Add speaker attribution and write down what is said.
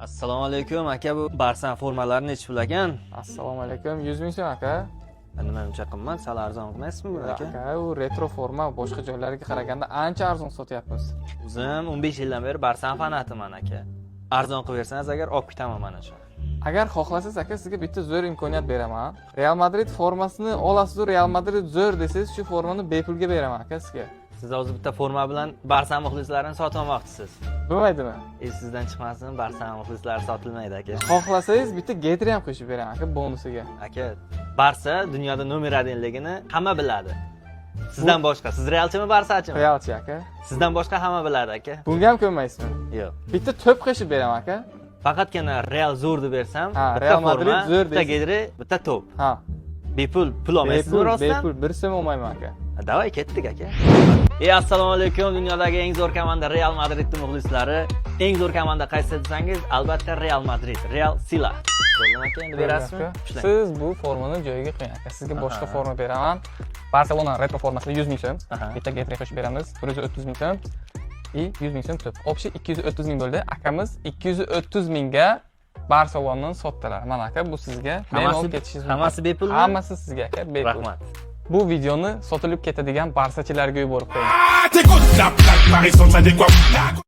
Speaker 1: Assalomu alaykum aka, bu Barsa formalarini nechta pul ekan?
Speaker 2: Assalomu alaykum. 100 ming so'm aka.
Speaker 1: Nima uncha qimmat, sal arzon qilmaysizmi bu aka?
Speaker 2: Aka, u retro forma boshqa joylarga qaraganda ancha arzon sotyapmiz.
Speaker 1: O'zim 15 yildan beri Barsa fanatiman aka. Arzon qilib bersangiz agar olib ketaman mana shu.
Speaker 2: Agar xohlasangiz aka, sizga bitta zo'r imkoniyat beraman. Real Madrid formasini olasiz, Real Madrid zo'r desangiz, shu formani bepulga beraman aka sizga.
Speaker 1: Siz hozir bitta forma bilan Barsa muxlislarini sotib olmoqchisiz.
Speaker 2: Bo'lmaydimi?
Speaker 1: Sizdan chiqmasin, Barsa muxlislari sotilmaydi aka.
Speaker 2: Xohlasangiz bitta getri ham qo'shib beraman aka bonusiga.
Speaker 1: Aka, Barsa dunyoda nomer 1ligini hamma biladi. Sizdan boshqa, siz Realchimi, Barsachimi?
Speaker 2: Realchi aka.
Speaker 1: Sizdan boshqa hamma biladi aka.
Speaker 2: Bunga ham ko'nmaysizmi?
Speaker 1: Yo'q.
Speaker 2: Bitta to'p qo'shib beraman aka.
Speaker 1: Faqatgina Real zo'r deb bersam,
Speaker 2: Ha,
Speaker 1: bitta
Speaker 2: Real Madrid
Speaker 1: forma,
Speaker 2: zo'r
Speaker 1: bitta
Speaker 2: deysiz.
Speaker 1: gedri, bitta to'p.
Speaker 2: Ha.
Speaker 1: Bepul pul olmaysizmi rostdan?
Speaker 2: Bepul, 1 so'm olmayman aka.
Speaker 1: Davay ketdik aka. Assalomu alaykum, dunyodagi eng zo'r komanda Real Madridning muxlislari. Eng zo'r komanda qaysi desangiz, albatta Real Madrid, Real Sila. Bo'lgan aka, endi berasizmi? Ishlang.
Speaker 2: Siz bu formani joyiga qo'ying aka. Sizga boshqa forma beraman. Barselona retro formasida 100 ming so'm. Bitta getri qo'shib beramiz. 130 ming so'm. 100 ming so'm to'p. Общий 230 ming bo'ldi. Akamiz 230 mingga Barselonani sotdilar. Mana aka, bu sizga bemalol ketishingiz mumkin.
Speaker 1: Hammasi bepulmi?
Speaker 2: Hammasi sizga aka, bepul.
Speaker 1: Rahmat.
Speaker 2: Bu videoni sotilib ketadigan barsachilarga yuborib qo'ying.
Speaker 3: T'écoutes la plaque, Paris sont adéquats.